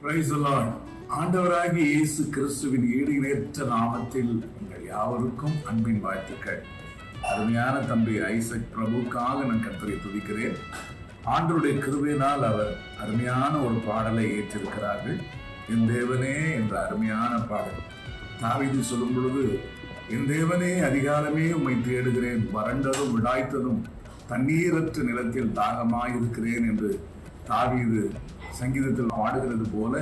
Praise the Lord. ஆண்டவராகிய இயேசு கிறிஸ்துவின் ஈடு இணையற்ற நாமத்தில் உங்கள் யாவருக்கும் அன்பின் வாழ்த்துக்கள். அருமையான தம்பி ஐசக் பிரபுக்காக நான் கர்த்தரை துதிக்கிறேன். ஆண்டவருடைய கிருபையினால் அவர் அருமையான ஒரு பாடலை ஏற்றிருக்கிறார்கள். என் தேவனே என்ற அருமையான பாடல். தாவீது சொல்லும் பொழுது, என் தேவனே அதிகாலமே உம்மை தேடுகிறேன், வறண்டதும் விடாய்த்ததும் தண்ணீரற்ற நிலத்தில் தாகமாயிருக்கிறேன் என்று தாவீது சங்கீதத்தில் பாடுகிறது போல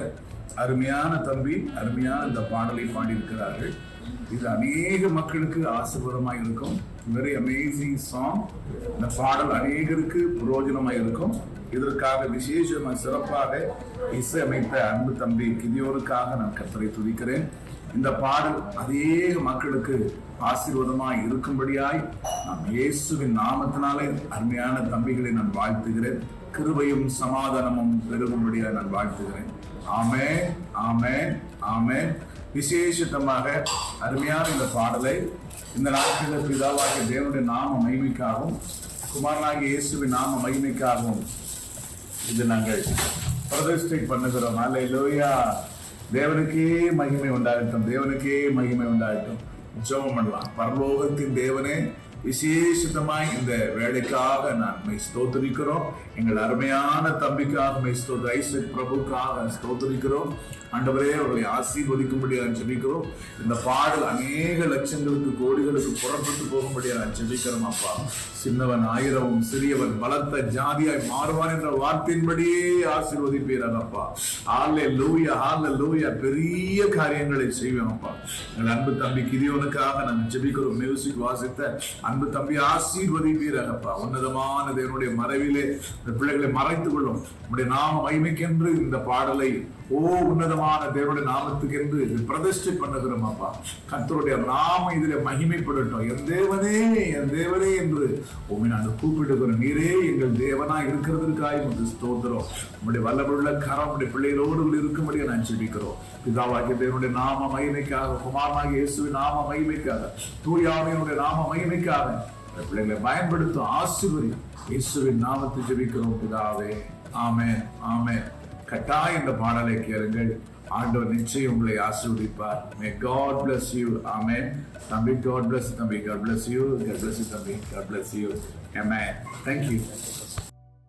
அருமையான தம்பி அருமையான இந்த பாடலை பாடியிருக்கிறார்கள். இது அநேக மக்களுக்கு ஆசீர்வாதமாக இருக்கும். Very amazing song. இந்த பாடல் அநேகருக்கு பிரயோஜனமாக இருக்கும். இதற்காக விசேஷமாக சிறப்பாக இசையமைத்த அன்பு தம்பி கிதியோனுக்காக நான் கர்த்தரை துதிக்கிறேன். இந்த பாடல் அநேக மக்களுக்கு ஆசீர்வாதமாய் இருக்கும்படியாய் நாம் இயேசுவின் நாமத்தினாலே அருமையான தம்பிகளை நான் வாழ்த்துகிறேன். கிருபையும் சமாதானமும் பெருகும்படியாய் நான் வாழ்த்துகிறேன். ஆமென், ஆமென், ஆமென். விசேஷமாக அருமையான இந்த பாடலை இந்த நாட்களில் பிதாவாகிய தேவனுடைய நாம மகிமைக்காகவும் குமாரனாகிய இயேசுவின் நாம மகிமைக்காகவும் இது நாங்கள் பிரதிஷ்டை பண்ணுகிறோம். அல்லேலூயா. தேவனுக்கே மகிமை உண்டாகட்டும், தேவனுக்கே மகிமை உண்டாகட்டும். ஜெபம் பண்ணலாம். பரலோகத்தின் தேவனே, விசேஷமாய் இந்த வேலைக்காக நான் ஸ்தோத்திரிக்கிறோம். எங்கள் அருமையான தம்பிக்காக ஐசக் பிரபுக்காக ஸ்தோத்திரிக்கிறோம். ஆண்டவரே, அவர்களை ஆசீர்வதிக்கும்படியா நான் ஜெபிக்கிறோம். இந்த பாடல் அநேக லட்சங்களுக்கு கோடிகளுக்கு புறப்பட்டு போகும்படியா நான் ஜெபிக்கிறோம். அப்பா, சின்னவன் ஆயிரமும் சிறியவன் பலத்த ஜாதியாய் மாறுவான் என்ற வார்த்தையின்படியே ஆசீர்வதிப்பீர்கள் அப்பா. ஹல்லேலூயா, ஹல்லேலூயா. பெரிய காரியங்களை செய்வேன் அப்பா. எங்கள் அன்பு தம்பி கிதியோனுக்காக நாங்கள் ஜெபிக்கிறோம். மியூசிக் வாசித்த அன்பு தம்பி ஆசீர்வதிப்பீர்கள் அப்பா. உன்னதமான தேவனுடைய மறைவிலே இந்த பிள்ளைகளை மறைத்துக் கொள்ளும். உங்களுடைய நாம மகிமைக்கென்று இந்த பாடலை உன்னதமான தேவனுடைய நாமத்துக்கு என்று பிரதிஷ்டை பண்ணுகிறோம் அப்பா. கர்த்தருடைய நாம இதிலே மகிமைப்படட்டும். என் தேவனே, என் தேவனே என்று உண்மை நாங்கள் கூப்பிடுகிறோம். நீரே எங்கள் தேவனா இருக்கிறதற்காக உங்களுக்கு ஸ்தோத்திரம். உங்களுடைய வல்லமுள்ள கரம் உடைய பிள்ளைகளோடு இருக்கும்படியா நான் ஜெபிக்கிறோம். பிதாவாகிய தேவனுடைய நாம மகிமைக்காக, குமாரனாகிய இயேசுவின் நாம மகிமைக்காக, தூயாவினுடைய நாம மகிமைக்காக பிள்ளைகளை பயன்படுத்தும். ஆசீர்வதியும். இயேசுவின் நாமத்தை ஜெபிக்கிறோம் பிதாவே. ஆமென், ஆமென். கட்டாயம் இந்த பாடலை கேளுங்கள். ஆண்டவர் நிச்சயம் உங்களை ஆசீர்வதிப்பார். May God bless you. Amen. தம்பி, God bless you. தம்பி, God bless you. God bless you, தம்பி. God bless you. Amen. Thank you.